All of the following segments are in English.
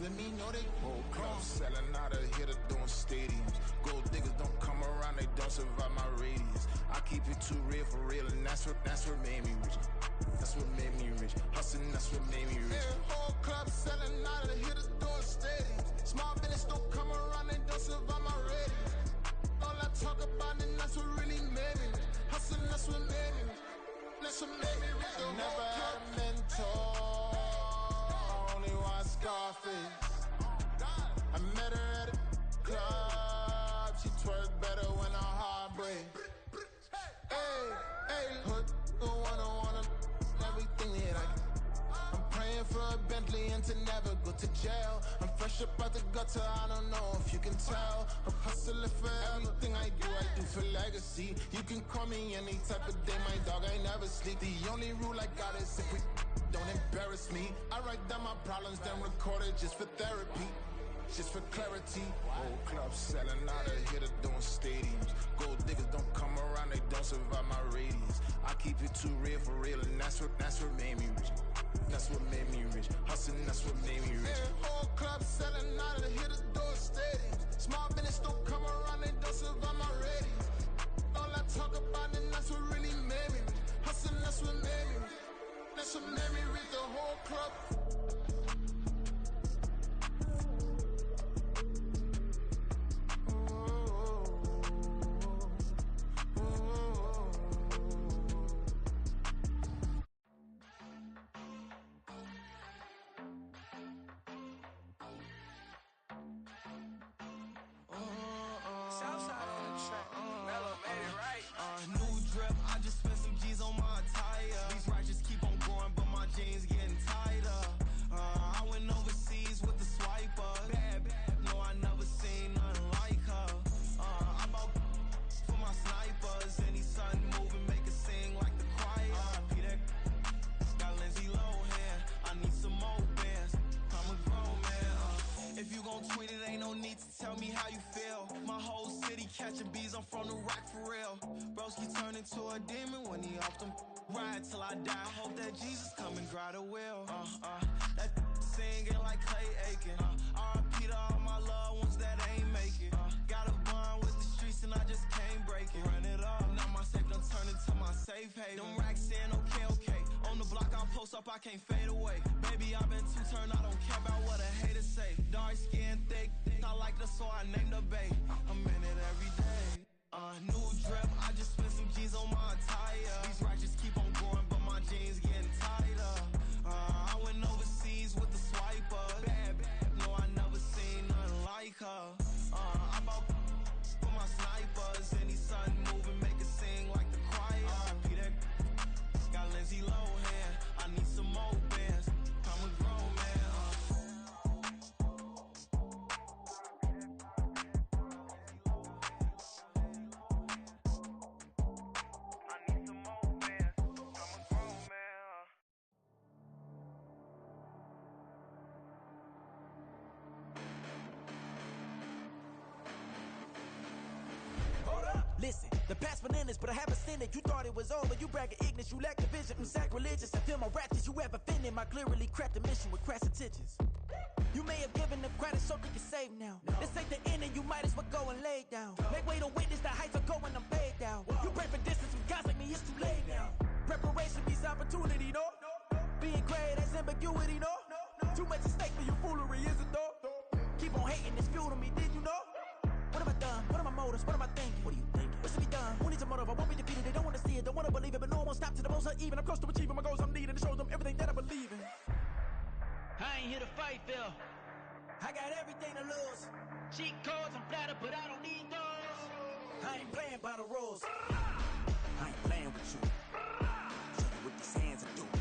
let me know they whole club selling out of here to doing stadiums. Gold diggers don't come around, they don't survive my radius. I keep it too real for real, and that's what made me rich. That's what made me rich. Hustling, that's what made me rich. Yeah, whole club selling out of here to doing stadiums. Small business don't come around, they don't survive my radius. All I talk about, and that's what really made me rich. Hustling, that's what made me rich. That's what made me rich. I never had a mentor, only one Scarface. I met her at a club, she twerk better when her heart breaks. Hey, hood, wanna everything that I get. I'm praying for a Bentley and to never go to jail. I'm fresh up out the gutter, I don't know if you can tell. I'm hustling for everything I do for legacy. You can call me any type of day, my dog, I never sleep. The only rule I got is if we don't embarrass me. I write down my problems, then record it just for therapy. Just for clarity, whole club selling out of here to doing stadiums. Gold diggers don't come around, they don't survive my radius. I keep it too real for real, and that's what made me rich. That's what made me rich. Hustling, that's what made me rich. Yeah, whole club selling out of here to doing stadiums. Small business don't come around, they don't survive my radius. All I talk about, and that's what really made me rich. Hustling, that's what made me rich. That's what made me rich. The whole club. Catching bees, I'm from the rock for real. Broski turn into a demon when he off them. Ride till I die. Hope that Jesus come and grab the wheel. That singing like Clay Aiken. R.I.P. to all my loved ones that ain't make it. Got a bond with the streets and I just can't break it. Run it up, now my safe done turn into my safe haven. Them racks in, okay. On the block I'll post up, I can't fade away. Baby, I've been too turned, I don't care about what a hater say. Dark skin, thick, I like the so I named the babe. I'm in it every day. New drip, I just spent some G's on my attire. These righteous keep on growing, but my jeans getting tighter. I went overseas with the swiper. Bad, no, I never seen nothing like her. I bought for my snipers. Any sun moving, make it sing like the choir. R.I.P. that got Lindsay Lohan. I need some more bands. I'm a grown man. Listen, the past bananas, but I haven't seen it. You thought it was over, you bragging ignorance, you lack the vision. Sacrilegious, I feel my ratchets, you ever offended my clearly crafted mission with crass intentions. You may have given the credit so they can save now. This ain't the end and you might as well go and lay down. Make way to witness the heights are going, I'm paid down. You pray for distance with guys like me, it's too late now. Preparation means opportunity, no? Being great, that's ambiguity, no? Too much at stake for your foolery, is it though? Keep on hating, it's fuel to me, did you know? What have I done? What are my motives? What am I thinking? What are you thinking? What's to be done? Who needs a motive? I won't be defeated. They don't want to see it, don't want to believe it, but no one won't stop to the most uneven. I'm close to achieving my goals. I'm needing to show them everything that I believe in. I ain't here to fight, Phil. I got everything to lose. Cheat codes, I'm flattered, but I don't need those. I ain't playing by the rules. I ain't playing with you. Show you what these hands are doing.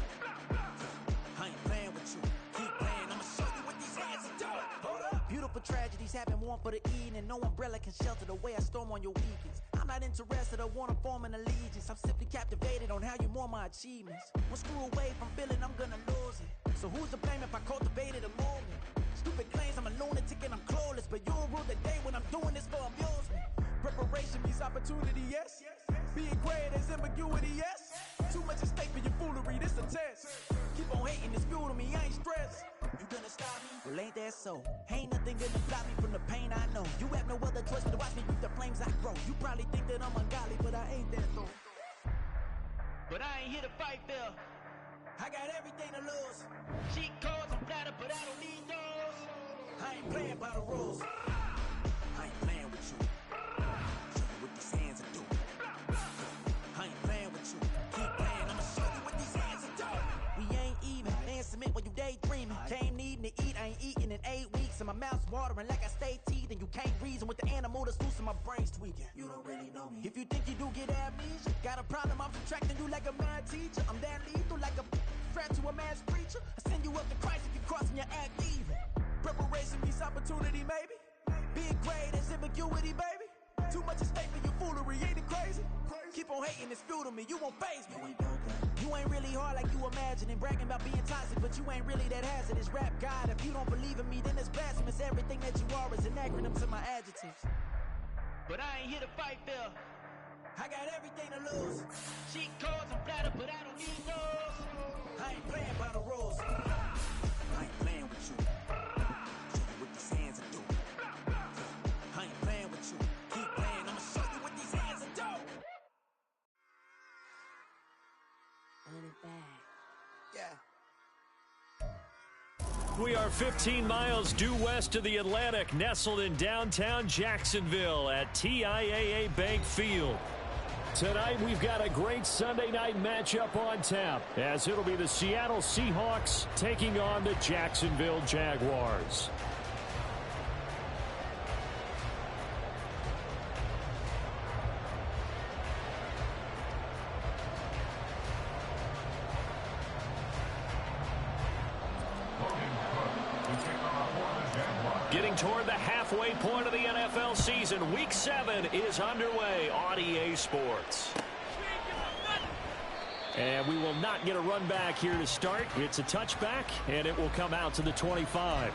I ain't playing with you. Keep playing, I'ma show you what these hands are doing. Hold up. Beautiful tragedies happen, one for the evening. No umbrella can shelter the way I storm on your weekends. I'm not interested, I wanna form an allegiance. I'm simply captivated on how you more my achievements. One screw away from feeling I'm gonna lose it. So who's to blame if I cultivated a movement? Stupid claims I'm a lunatic and I'm clueless, but you'll rule the day when I'm doing this for amusement. Preparation means opportunity, yes. Being great is ambiguity, yes. Too much at stake for your foolery, this a test. Keep on hating, it's fuel to me, I ain't stressed. You gonna stop me? Well, ain't that so? Ain't nothing gonna stop me from the pain I know. You have no other choice but to watch me reap the flames I grow. You probably think that I'm ungodly, but I ain't that though. But I ain't here to fight, Phil. I got everything to lose. Cheat codes, I'm flattered, but I don't need those. I ain't playing by the rules. I ain't playing with you. Show you what these hands are doing. I ain't playing with you. Keep playing, I'ma show you what these hands are doing. We ain't even. Man, submit when you daydreaming. Came needing to eat, I ain't eating in 8 weeks. And my mouth's watering like I stay teething. You can't reason with the animal that's loose and my brain's tweaking. You don't really know me. If you think you do get amnesia, got a problem, I'm subtracting you like a mad teacher. I'm that lethal like a threat to a mass preacher. I send you up to Christ if you crossing your act even. Preparation meets opportunity, maybe. Big grade is ambiguity, baby. Too much at stake for your foolery, ain't it crazy? Keep on hating, it's fuel to me, you won't faze me. You ain't really hard like you imagine and bragging about being toxic, but you ain't really that hazardous. Rap God, if you don't believe in me, then it's blasphemous. Everything that you are is an acronym to my adjectives. But I ain't here to fight, Phil. I got everything to lose. Cheat codes, I'm flattered, but I don't need those. I ain't playing by the rules. I ain't playing with you. Show you what these hands are doing. I ain't playing with you. Keep playing, I'ma show you what these hands are doing. Run it back. Yeah. We are 15 miles due west of the Atlantic, nestled in downtown Jacksonville at TIAA Bank Field. Tonight, we've got a great Sunday night matchup on tap, as it'll be the Seattle Seahawks taking on the Jacksonville Jaguars. Getting toward the halfway point of the NFL season, Week 7 is underway on EA Sports. And we will not get a run back here to start. It's a touchback, and it will come out to the 25.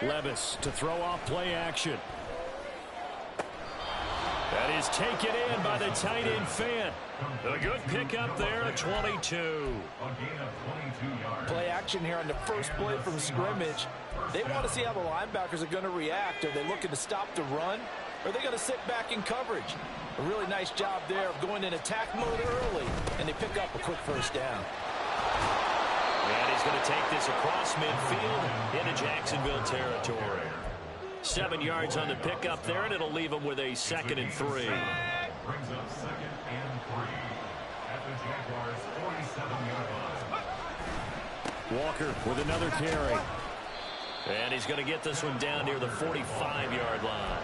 Levis to throw off play action. That is taken in by the tight end Fant. A good pickup there at 22. Play action here on the first play from scrimmage. They want to see how the linebackers are going to react. Are they looking to stop the run? Or are they going to sit back in coverage? A really nice job there of going in attack mode early, and they pick up a quick first down. And he's going to take this across midfield into Jacksonville territory. 7 yards on the pickup there, and it'll leave him with a 2nd and 3. Brings up 2nd and 3 at the Jaguars' 47-yard line. Walker with another carry. And he's going to get this one down near the 45-yard line.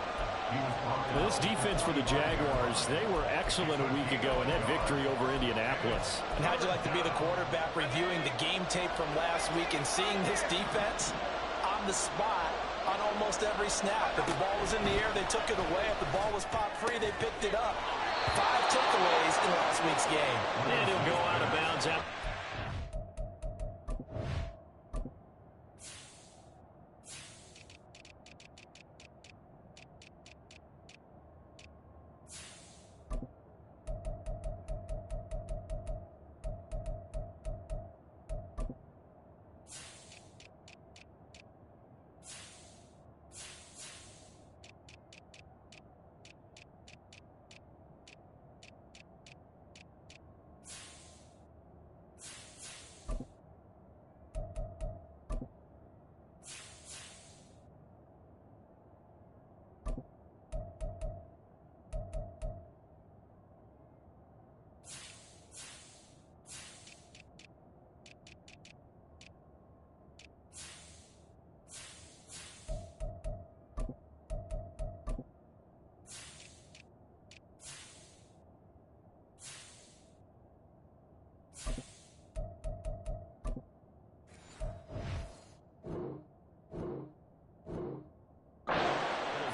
Well, this defense for the Jaguars, they were excellent a week ago in that victory over Indianapolis. And how'd you like to be the quarterback reviewing the game tape from last week and seeing this defense on the spot on almost every snap? If the ball was in the air, they took it away. If the ball was popped free, they picked it up. 5 takeaways in last week's game. And he'll go out of bounds out.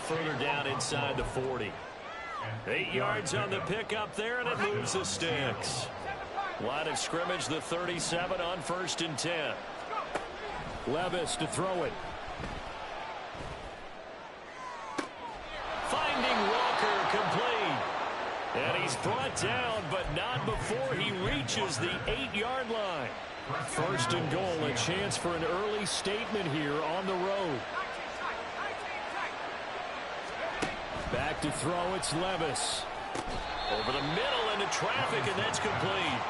Further down inside the 40. 8 yards on the pickup there, and it moves the sticks. Line of scrimmage, the 37 on 1st and 10. Levis to throw it. Finding Walker, complete. And he's brought down, but not before he reaches the 8-yard line. 1st and goal, a chance for an early statement here on the road. Back to throw, it's Levis. Over the middle into traffic, and that's complete.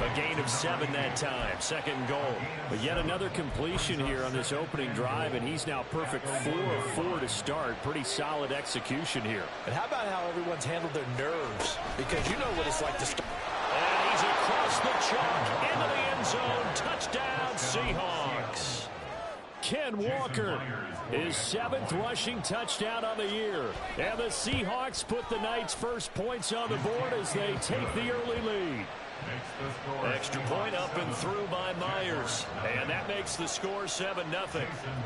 A gain of 7 that time. 2nd and goal. But yet another completion here on this opening drive, and he's now perfect 4 of 4 to start. Pretty solid execution here. And how about how everyone's handled their nerves? Because you know what it's like to start. And he's across the chalk into the end zone. Touchdown, Seahawks. Ken Walker, his 7th rushing touchdown on the year. And the Seahawks put the Knights' first points on the board as they take the early lead. Extra point up and through by Myers. And that makes the score 7-0.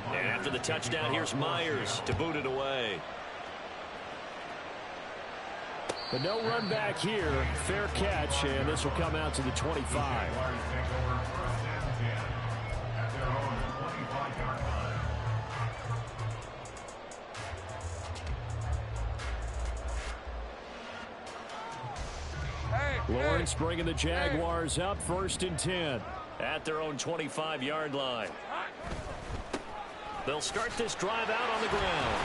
And after the touchdown, here's Myers to boot it away. But no run back here. Fair catch, and this will come out to the 25. Lawrence bringing the Jaguars up, 1st and 10. At their own 25-yard line. They'll start this drive out on the ground.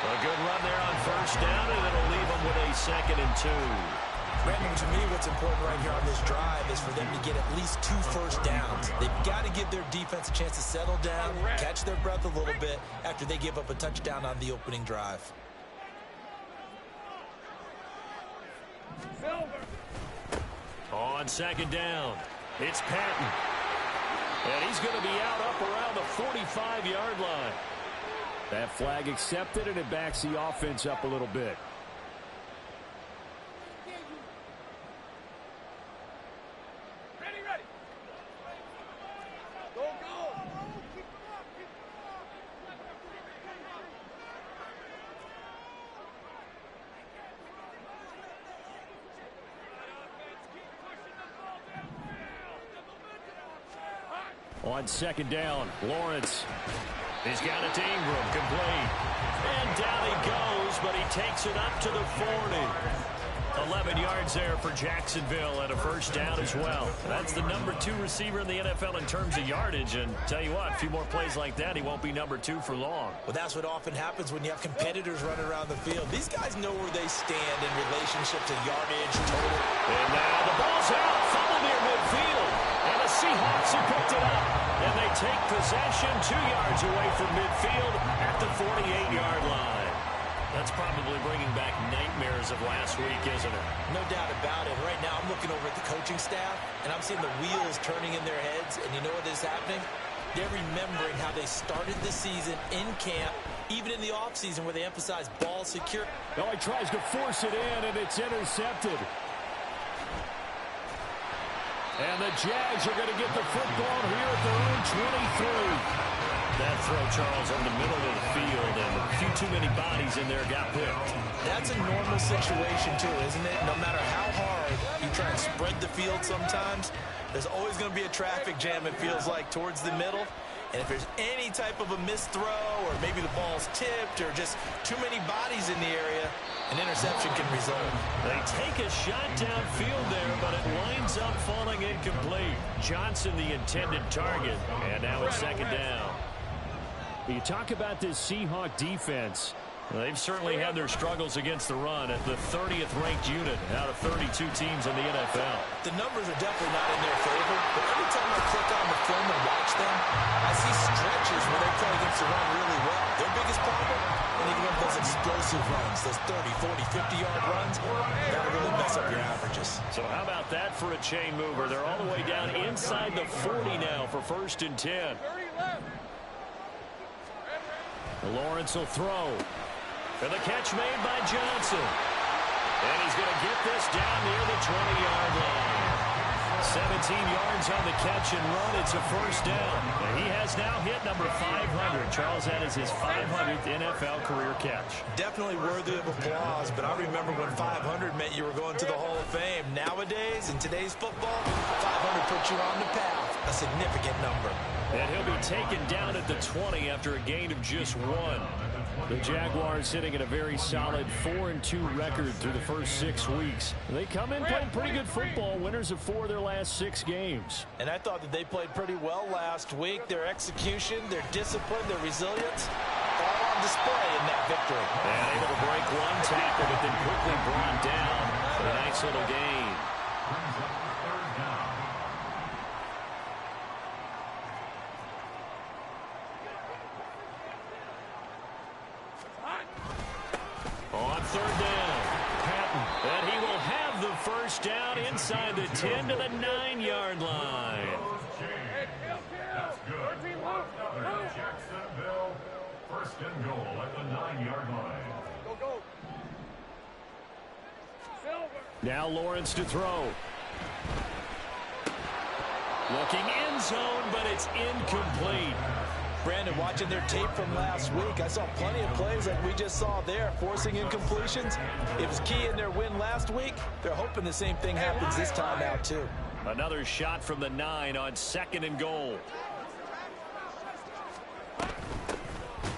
A good run there on 1st down, and it'll leave them with a 2nd and 2. Brandon, to me, what's important right here on this drive is for them to get at least 2 first downs. They've got to give their defense a chance to settle down, catch their breath a little bit after they give up a touchdown on the opening drive. On 2nd down, it's Patton. And he's going to be out up around the 45-yard line. That flag accepted, and it backs the offense up a little bit. On 2nd down, Lawrence. He's got it to Ingram, complete. And down he goes, but he takes it up to the 40. 11 yards there for Jacksonville and a 1st down as well. That's the #2 receiver in the NFL in terms of yardage. And tell you what, a few more plays like that, he won't be #2 for long. Well, that's what often happens when you have competitors running around the field. These guys know where they stand in relationship to yardage, total. And now the ball's out, fumble near midfield. And the Seahawks have picked it up. And they take possession 2 yards away from midfield at the 48-yard line. That's probably bringing back nightmares of last week, isn't it? No doubt about it. Right now I'm looking over at the coaching staff, and I'm seeing the wheels turning in their heads. And you know what is happening? They're remembering how they started the season in camp, even in the offseason where they emphasized ball security. Oh, he tries to force it in, and it's intercepted. And the Jags are going to get the football here at their own 23. That throw, Charles, over the middle of the field, and a few too many bodies in there got picked. That's a normal situation, too, isn't it? No matter how hard you try and spread the field sometimes, there's always going to be a traffic jam, it feels like, towards the middle. And if there's any type of a missed throw, or maybe the ball's tipped, or just too many bodies in the area, an interception can result. They take a shot downfield there, but it winds up falling incomplete. Johnson, the intended target, and now it's 2nd down. You talk about this Seahawk defense. They've certainly had their struggles against the run at the 30th ranked unit out of 32 teams in the NFL. The numbers are definitely not in their favor, but every time I click on the film and watch them, I see stretches where they play against the run really well. Their biggest problem, when they get those explosive runs, those 30, 40, 50-yard runs, that'll really mess up your averages. So how about that for a chain mover? They're all the way down inside the 40 now for 1st and 10. Lawrence will throw. And the catch made by Johnson. And he's going to get this down near the 20-yard line. yards on the catch and run. It's a first down. He has now hit number 500. Charles, that is his 500th NFL career catch. Definitely worthy of applause, but I remember when 500 meant you were going to the Hall of Fame. Nowadays, in today's football, 500 puts you on the path, a significant number. And he'll be taken down at the 20 after a gain of just 1. The Jaguars sitting at a very solid 4-2 record through the first 6 weeks. They come in playing pretty good football, winners of 4 of their last 6 games. And I thought that they played pretty well last week. Their execution, their discipline, their resilience, all on display in that victory. And able to break one tackle, but then quickly brought down for a nice little gain. On third down, Patton, and he will have the first down inside the 10 to the 9-yard line. That's good. Jacksonville, first and goal at the 9-yard line. Now Lawrence to throw. Looking end zone, but it's incomplete. Brandon, watching their tape from last week, I saw plenty of plays like we just saw there, forcing incompletions. It was key in their win last week. They're hoping the same thing happens this time out, too. Another shot from the 9 on second and goal.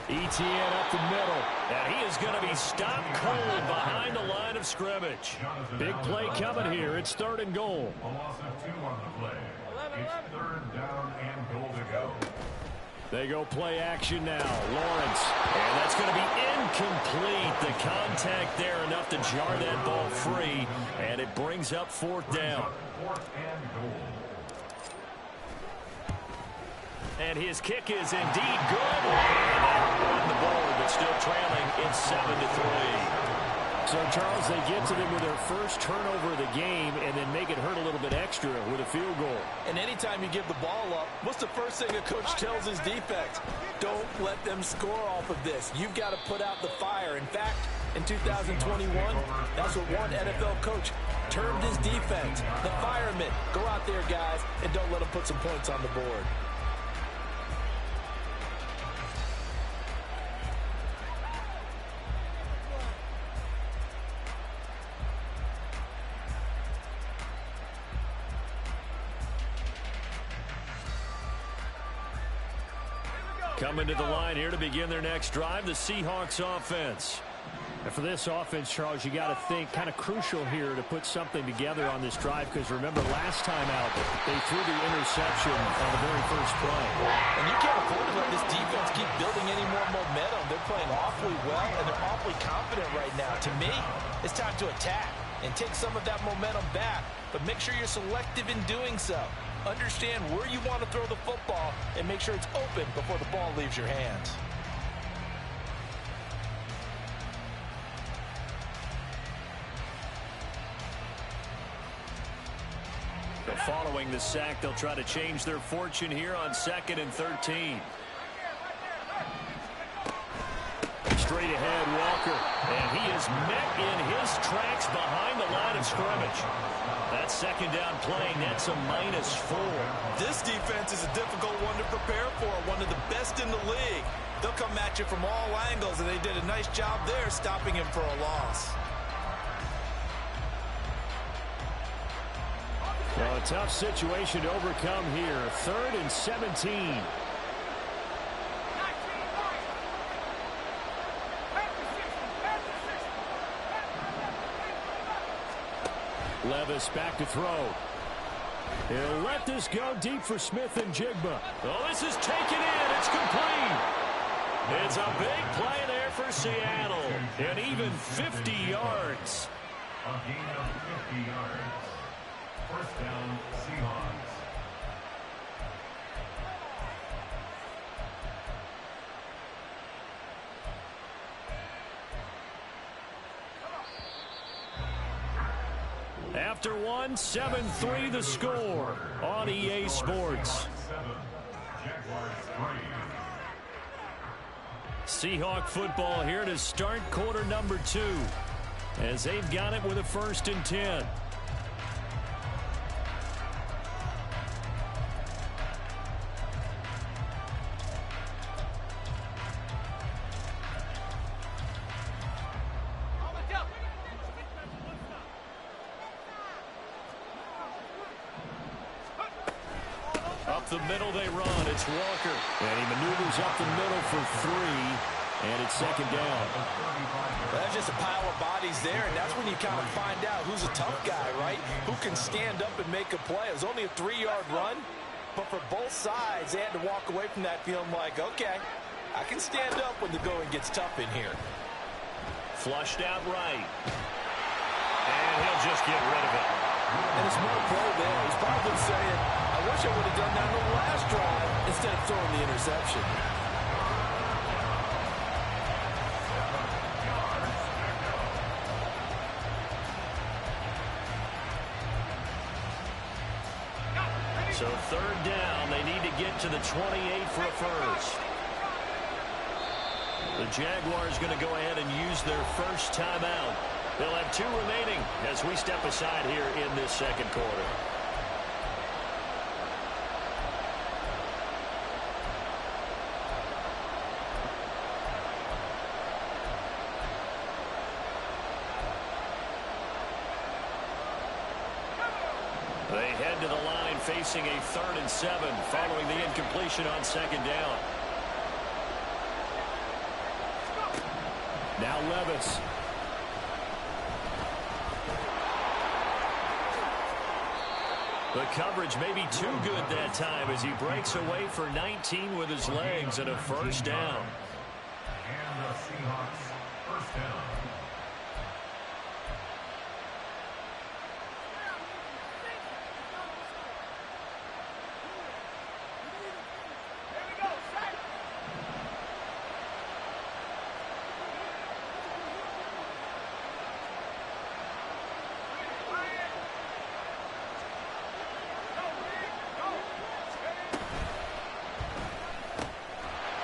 Etienne up the middle, and he is going to be stopped cold behind the line of scrimmage. Big play coming here. It's third and goal. A loss of 2 on the play. It's third down and goal to go. They go play action now. Lawrence. And that's going to be incomplete. The contact there enough to jar that ball free. And it brings up fourth down. And his kick is indeed good. And they're on the board, but still trailing. It's 7-3. So, Charles, they get to them with their first turnover of the game and then make it hurt a little bit extra with a field goal. And anytime you give the ball up, what's the first thing a coach tells his defense? Don't let them score off of this. You've got to put out the fire. In fact, in 2021, that's what one NFL coach termed his defense. The firemen. Go out there, guys, and don't let them put some points on the board. Coming to the line here to begin their next drive, the Seahawks offense. And for this offense, Charles, you got to think kind of crucial here to put something together on this drive, because remember last time out, they threw the interception on the very first play. And you can't afford to let this defense keep building any more momentum. They're playing awfully well, and they're awfully confident right now. To me, it's time to attack and take some of that momentum back, but make sure you're selective in doing so. Understand where you want to throw the football and make sure it's open before the ball leaves your hands. So following the sack, they'll try to change their fortune here on 2nd and 13. Straight ahead, Walker. And he is met in his tracks behind the line of scrimmage. That second down play nets a -4. This defense is a difficult one to prepare for, one of the best in the league. They'll come at you from all angles, and they did a nice job there stopping him for a loss. Well, a tough situation to overcome here. 3rd and 17. Levis back to throw. He'll let this go deep for Smith and Jigba. Oh, this is taken in. It's complete. It's a big play there for Seattle. And even 50 yards. A gain of 50 yards. First down, Seahawks. After one, 7-3 the score on EA Sports. Seahawk football here to start quarter number 2 as they've got it with a 1st and 10. Up the middle they run. It's Walker. And he maneuvers up the middle for 3. And it's second down. That's just a pile of bodies there, and that's when you kind of find out who's a tough guy, right? Who can stand up and make a play. It was only a 3-yard run, but for both sides, they had to walk away from that feeling like, okay, I can stand up when the going gets tough in here. Flushed out right. And he'll just get rid of it. And a smart play there. He's probably saying, I wish I would have done that on the last drive instead of throwing the interception. So third down, they need to get to the 28 for a first. The Jaguars going to go ahead and use their first timeout. They'll have 2 remaining as we step aside here in this second quarter. They head to the line facing a 3rd and 7 following the incompletion on second down. Now Levis. The coverage may be too good that time as he breaks away for 19 with his legs and a first down. And the Seahawks first down.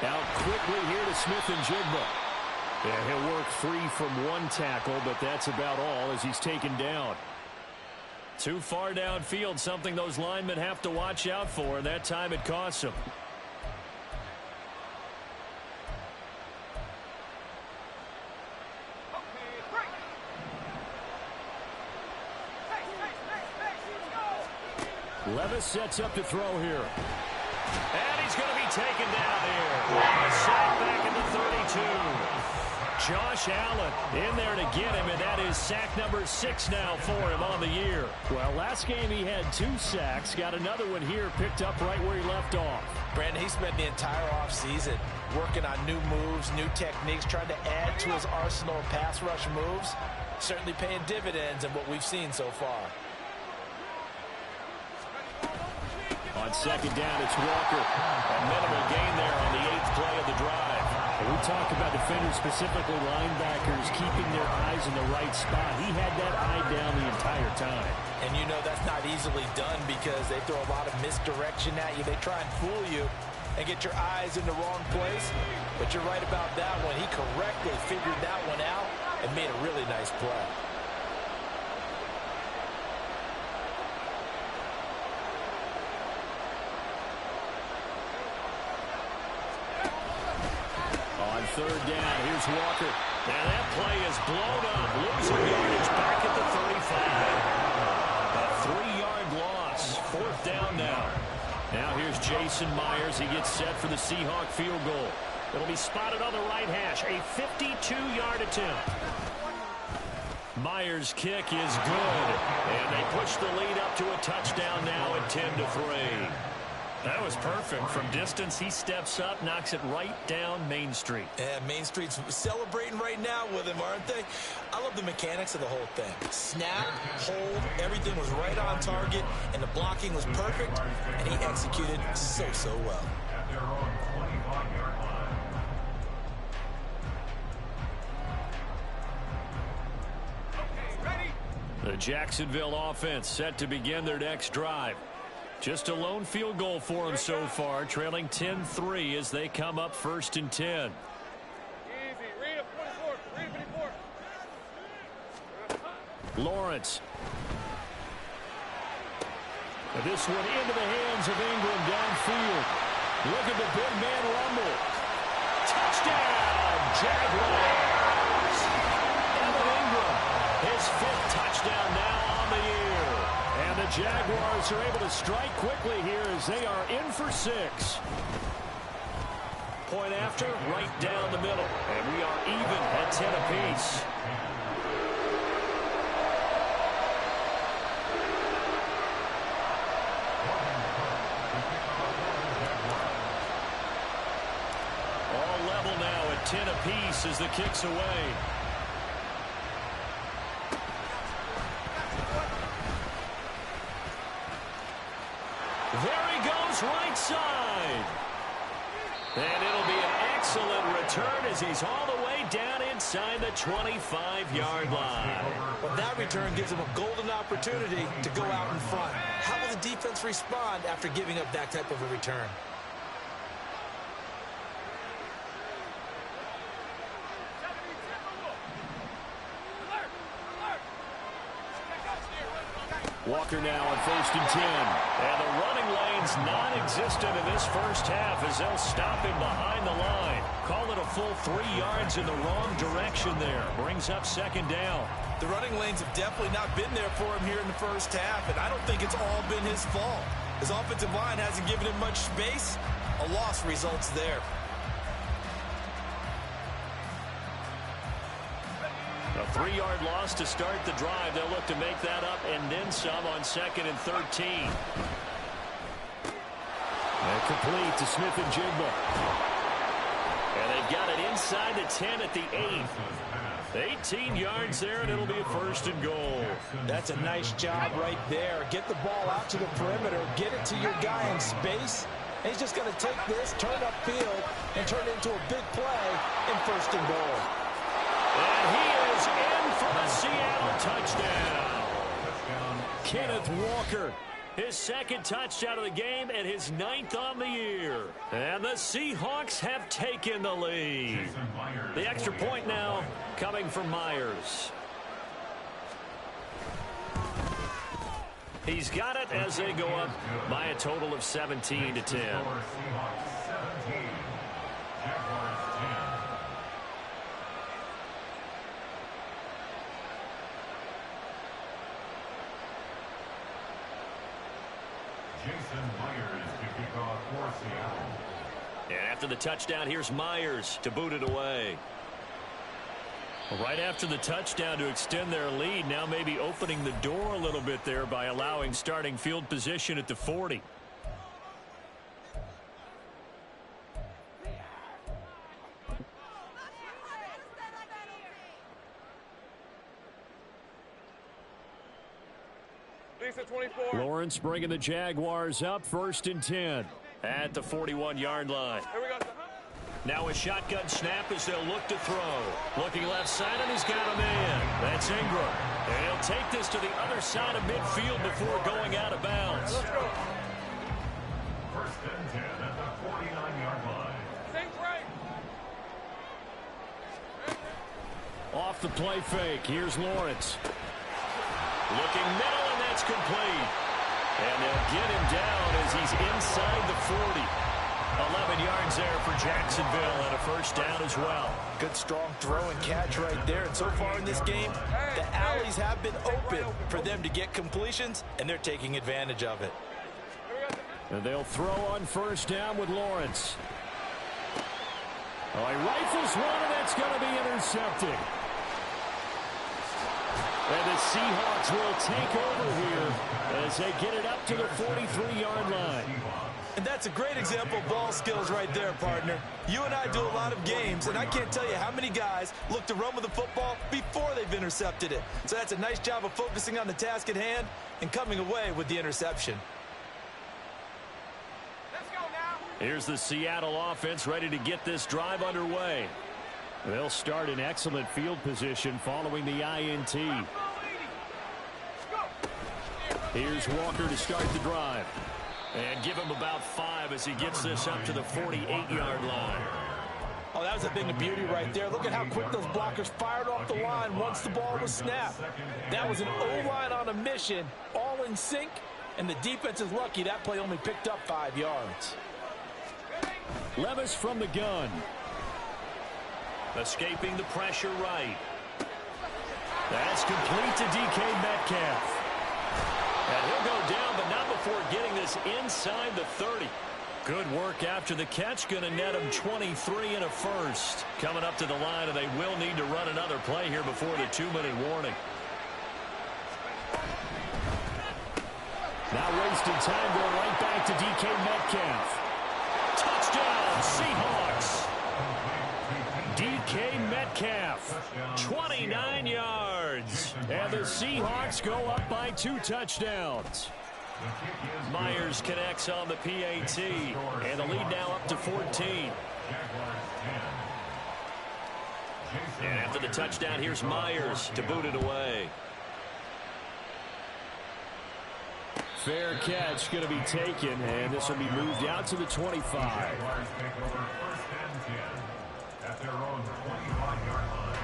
Out quickly here to Smith-Njigba. Yeah, he'll work free from 1 tackle, but that's about all as he's taken down. Too far downfield, something those linemen have to watch out for, and that time it costs them. Levis sets up to throw here. And he's going to be taken down here. A sack back at the 32. Josh Allen in there to get him, and that is sack number 6 now for him on the year. Well, last game he had 2 sacks. Got another one here picked up right where he left off. Brandon, he spent the entire offseason working on new moves, new techniques, trying to add to his arsenal of pass rush moves. Certainly paying dividends in what we've seen so far. On second down, it's Walker. A minimal gain there on the 8th play of the drive. We talk about defenders, specifically linebackers, keeping their eyes in the right spot. He had that eye down the entire time. And you know that's not easily done because they throw a lot of misdirection at you. They try and fool you and get your eyes in the wrong place. But you're right about that one. He correctly figured that one out and made a really nice play. On third down, here's Walker. And that play is blown up. Losing yardage back at the 35. A 3-yard loss. 4th down now. Now here's Jason Myers. He gets set for the Seahawk field goal. It'll be spotted on the right hash. A 52-yard attempt. Myers' kick is good. And they push the lead up to a touchdown now at 10-3. That was perfect. From distance, he steps up, knocks it right down Main Street. Yeah, Main Street's celebrating right now with him, aren't they? I love the mechanics of the whole thing. Snap, hold, everything was right on target, and the blocking was perfect, and he executed so well. At their own 25-yard line. The Jacksonville offense set to begin their next drive. Just a lone field goal for them so far, trailing 10-3 as they come up 1st and 10. Lawrence. And this one into the hands of Ingram downfield. Look at the big man rumble. Touchdown, Jaguars. Evan Ingram, his 5th touchdown now on the year. And the Jaguars are able to strike quickly here as they are in for 6. Point after, right down the middle. And we are even at 10 apiece. All level now at 10 apiece as the kick's away. There he goes, right side. And it'll be an excellent return as he's all the way down inside the 25-yard line. Well, that return gives him a golden opportunity to go out in front. How will the defense respond after giving up that type of a return? Walker now on 1st and 10. And the running lane's non-existent in this first half as they'll stop him behind the line. Call it a full 3 yards in the wrong direction there. Brings up 2nd down. The running lanes have definitely not been there for him here in the first half, and I don't think it's all been his fault. His offensive line hasn't given him much space. A loss results there. A 3-yard loss to start the drive. They'll look to make that up and then some on 2nd and 13. And complete to Smith-Njigba. And they've got it inside the 10 at the 8. 18 yards there, and it'll be a 1st and goal. That's a nice job right there. Get the ball out to the perimeter. Get it to your guy in space. And he's just going to take this, turn upfield, and turn it into a big play in 1st and goal. And he is in for the Seattle touchdown. Kenneth Walker, his 2nd touchdown of the game and his 9th on the year. And the Seahawks have taken the lead. The extra point now coming from Myers. He's got it as they go up by a total of 17-10. Jason Myers to kick off for Seattle. And after the touchdown, here's Myers to boot it away. Right after the touchdown to extend their lead, now maybe opening the door a little bit there by allowing starting field position at the 40. Lawrence bringing the Jaguars up 1st and 10 at the 41-yard line. Here we go. Now a shotgun snap as they'll look to throw. Looking left side, and he's got a man. That's Ingram. And he'll take this to the other side of midfield before going out of bounds. 1st and 10 at the 49-yard line. Off the play fake. Here's Lawrence. Looking middle, and that's complete. And they'll get him down as he's inside the 40. 11 yards there for Jacksonville and a 1st down as well. Good strong throw and catch right there. And so far in this game, the alleys have been open for them to get completions, and they're taking advantage of it. And they'll throw on 1st down with Lawrence. Oh, he rifles one, and that's going to be intercepted. And the Seahawks will take over here as they get it up to the 43-yard line. And that's a great example of ball skills right there, partner. You and I do a lot of games, and I can't tell you how many guys look to run with the football before they've intercepted it. So that's a nice job of focusing on the task at hand and coming away with the interception. Let's go now. Here's the Seattle offense ready to get this drive underway. They'll start in excellent field position following the INT. Here's Walker to start the drive. And give him about 5 as he gets this up to the 48-yard line. Oh, that was a thing of beauty right there. Look at how quick those blockers fired off the line once the ball was snapped. That was an O-line on a mission, all in sync, and the defense is lucky that play only picked up 5 yards. Levis from the gun. Escaping the pressure right. That's complete to DK Metcalf. And he'll go down, but not before getting this inside the 30. Good work after the catch. Going to net him 23 and a first. Coming up to the line, and they will need to run another play here before the 2-minute warning. Now wasting time, going right back to DK Metcalf. Touchdown, Seahawks. DK Metcalf, 29 yards. And the Seahawks go up by 2 touchdowns. Myers connects on the PAT, and the lead now up to 14. And after the touchdown, here's Myers to boot it away. Fair catch going to be taken, and this will be moved out to the 25. At their own 25-yard line.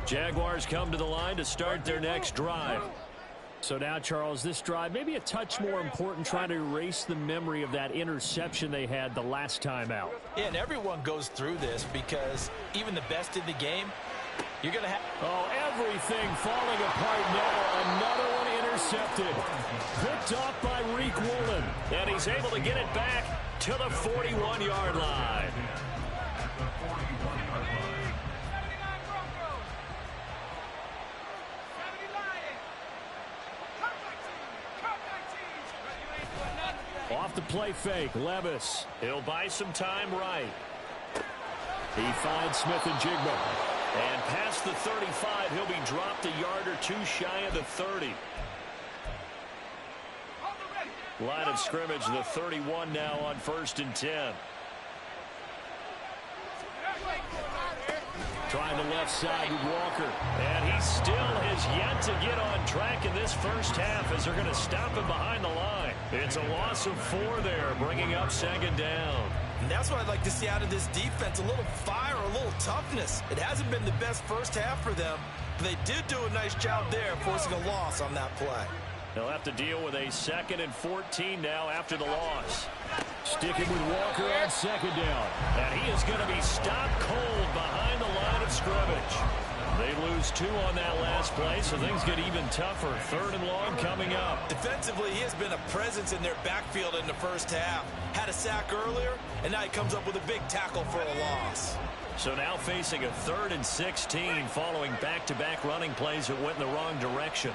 Jaguars come to the line to start their next drive. So now, Charles, this drive maybe a touch more important, trying to erase the memory of that interception they had the last time out. Yeah, and everyone goes through this because even the best in the game, you're going to have... Oh, everything falling apart now. Another one intercepted. Picked off by Reek Woolen. And he's able to get it back to the 41-yard line. Off the play fake, Levis. He'll buy some time right. He finds Smith and Jigba. And past the 35, he'll be dropped a yard or 2 shy of the 30. Line of scrimmage, the 31 now on 1st and 10. Trying the left side with Walker. And he still has yet to get on track in this first half as they're going to stop him behind the line. It's a loss of 4 there, bringing up 2nd down. And that's what I'd like to see out of this defense, a little fire, a little toughness. It hasn't been the best first half for them, but they did do a nice job there, forcing a loss on that play. They'll have to deal with a 2nd and 14 now after the loss. Sticking with Walker on 2nd down. And he is going to be stopped cold behind the line of scrimmage. They lose 2 on that last play, so things get even tougher. 3rd and long coming up. Defensively, he has been a presence in their backfield in the first half. Had a sack earlier, and now he comes up with a big tackle for a loss. So now facing a 3rd and 16 following back-to-back running plays that went in the wrong direction.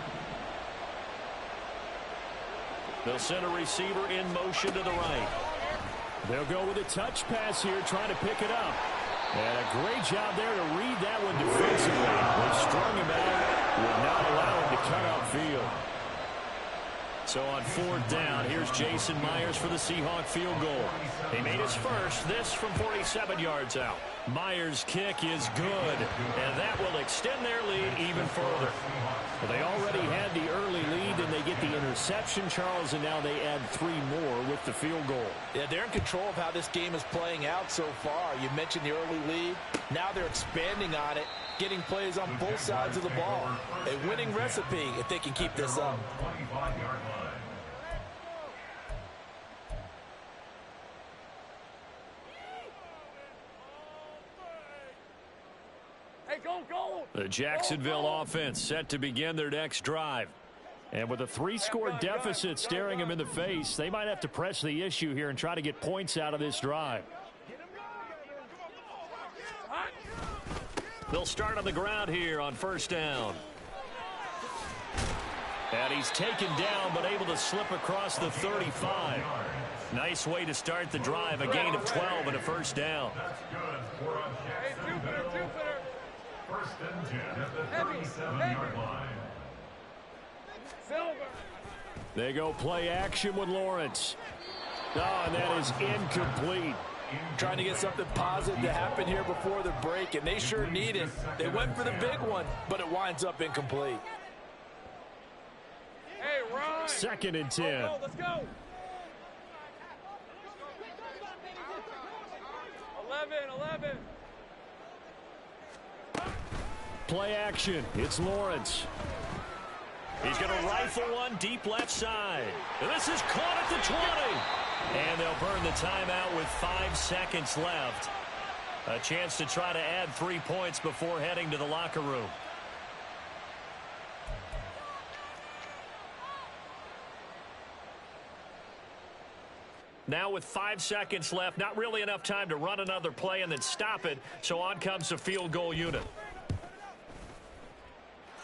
They'll send a receiver in motion to the right. They'll go with a touch pass here, trying to pick it up. And a great job there to read that one defensively. They strung him out, would not allow him to cut outfield. So on 4th down, here's Jason Myers for the Seahawk field goal. He made his first, this from 47 yards out. Myers' kick is good, and that will extend their lead even further. Well, they already had the early lead, and they get the interception, Charles, and now they add 3 more with the field goal. Yeah, they're in control of how this game is playing out so far. You mentioned the early lead. Now they're expanding on it, getting plays on both sides of the ball. A winning recipe if they can keep this up. 25-yard line. The Jacksonville offense set to begin their next drive. And with a 3-score deficit staring them in the face, they might have to press the issue here and try to get points out of this drive. They'll start on the ground here on 1st down. And he's taken down but able to slip across the 35. Nice way to start the drive, a gain of 12 and a 1st down. That's good for a Jacksonville. 1st and 10 at the 37-yard line. They go play action with Lawrence. Oh, and that is incomplete. Trying to get something positive to happen here before the break, and they sure need it. They went for the big one, but it winds up incomplete. Hey, Ron. 2nd and 10. Let's go. 11. Play action. It's Lawrence. He's going to rifle one deep left side. And this is caught at the 20. And they'll burn the timeout with 5 seconds left. A chance to try to add 3 points before heading to the locker room. Now with 5 seconds left, not really enough time to run another play and then stop it, so on comes the field goal unit.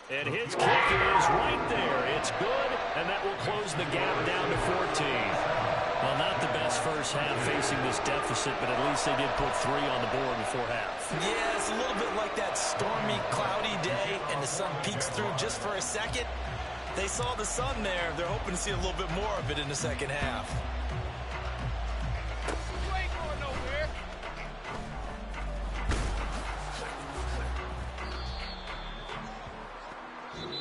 And his kick is right there. It's good, and that will close the gap down to 14. Well, not the best first half facing this deficit, but at least they did put 3 on the board before half. Yeah, it's a little bit like that stormy, cloudy day, and the sun peeks through just for a second. They saw the sun there. They're hoping to see a little bit more of it in the second half.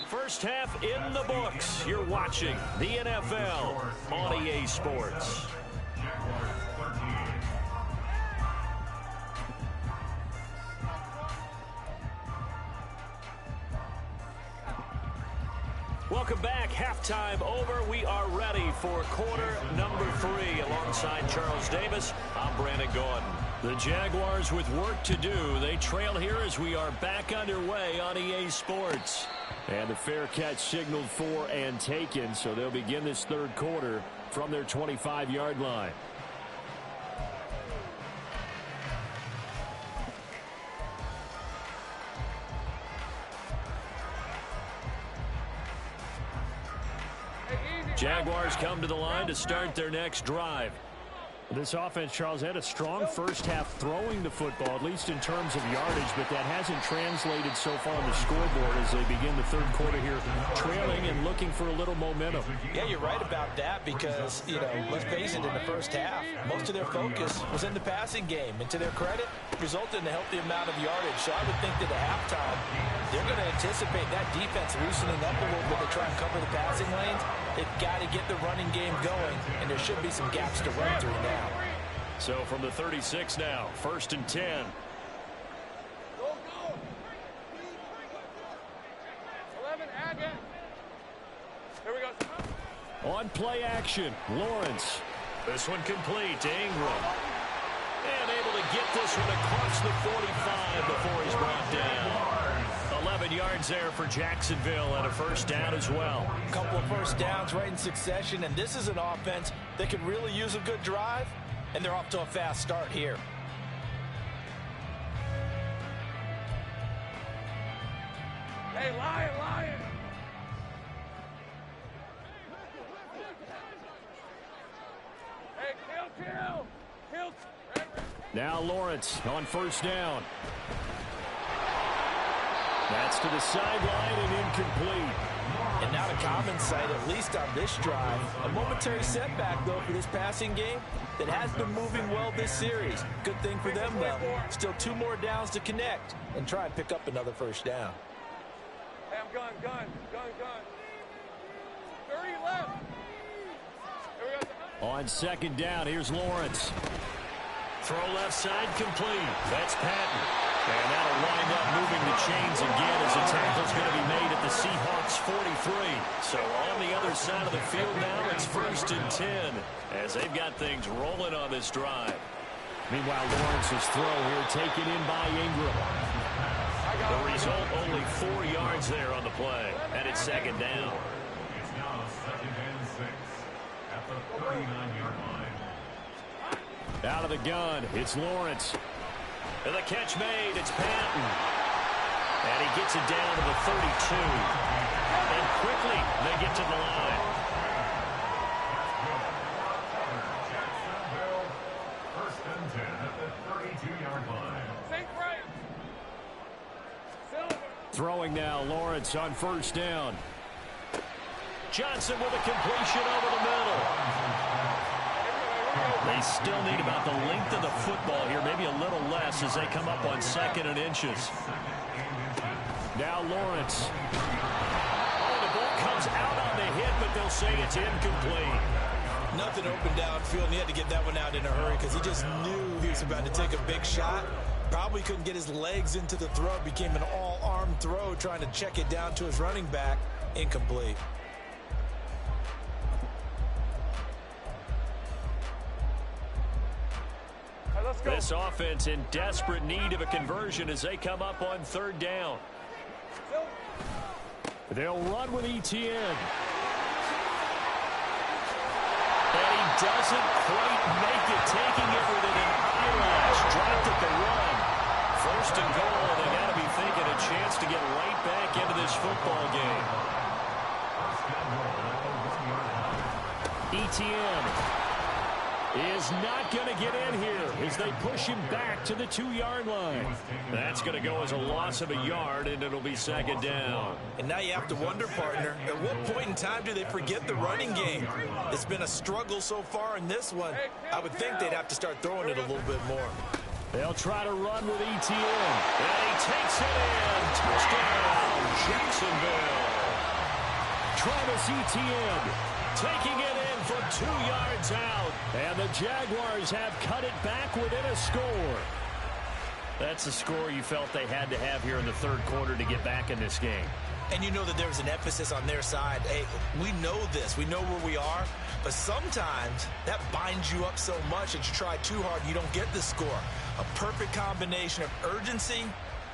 First half in the books. You're watching the NFL on EA Sports. Welcome back. Halftime over. We are ready for quarter number 3. Alongside Charles Davis, I'm Brandon Gordon. The Jaguars with work to do. They trail here as we are back underway on EA Sports. And the fair catch signaled for and taken, so they'll begin this third quarter from their 25-yard line. Jaguars come to the line to start their next drive. This offense, Charles, had a strong first half throwing the football, at least in terms of yardage, but that hasn't translated so far on the scoreboard as they begin the third quarter here, trailing and looking for a little momentum. Yeah, you're right about that because, let's face it, in the first half, most of their focus was in the passing game. And to their credit, resulted in a healthy amount of yardage. So I would think that at halftime, they're going to anticipate that defense loosening up a little bit to try and cover the passing lanes. They've got to get the running game going, and there should be some gaps to run through now. So from the 36 now, 1st and 10. Go, go. 11, Agate. Here we go. On play action, Lawrence. This one complete to Ingram. And able to get this one across the 45 before he's brought down. 11 yards there for Jacksonville and a first down as well. A couple of first downs right in succession, and this is an offense that could really use a good drive, and they're off to a fast start here. Hey, Lion! Hey, kill! Now Lawrence on first down. That's to the sideline and incomplete. And not a common sight, at least on this drive. A momentary setback, though, for this passing game that has been moving well this series. Good thing for them, though. Still 2 more downs to connect and try and pick up another first down. Hey, I'm gun. 30 left. Here we go. On second down, here's Lawrence. Throw left side complete. That's Patton. And that'll wind up moving the chains again as the tackle's going to be made at the Seahawks 43. So on the other side of the field now, it's 1st and 10 as they've got things rolling on this drive. Meanwhile, Lawrence's throw here taken in by Ingram. The result, only 4 yards there on the play, and it's second down. It's now 2nd and 6 at the 49-yard line. Out of the gun, it's Lawrence. And the catch made, it's Patton. And he gets it down to the 32. And quickly, they get to the line. Jacksonville, 1st and 10 at the 32-yard line. Think right. Silver. Throwing now, Lawrence on first down. Johnson with a completion over the middle. They still need about the length of the football here, maybe a little less as they come up on 2nd and inches. Now Lawrence. Oh, the ball comes out on the hit, but they'll say it's incomplete. Nothing open downfield, and he had to get that one out in a hurry because he just knew he was about to take a big shot. Probably couldn't get his legs into the throw. It became an all-arm throw trying to check it down to his running back. Incomplete. This offense in desperate need of a conversion as they come up on third down. They'll run with Etienne. And he doesn't quite make it, taking it within an eyelash. Dropped at the run. First and goal, and they got to be thinking a chance to get right back into this football game. Etienne is not going to get in here as they push him back to the 2-yard line. That's going to go as a loss of a yard, and it'll be second down. And now you have to wonder, partner, at what point in time do they forget the running game? It's been a struggle so far in this one. I would think they'd have to start throwing it a little bit more. They'll try to run with Etienne. And he takes it in. Touchdown, Jacksonville. Travis Etienne taking it in from 2 yards out. And the Jaguars have cut it back within a score. That's the score you felt they had to have here in the third quarter to get back in this game. And you know that there was an emphasis on their side. Hey, we know this. We know where we are. But sometimes that binds you up so much that you try too hard, you don't get the score. A perfect combination of urgency,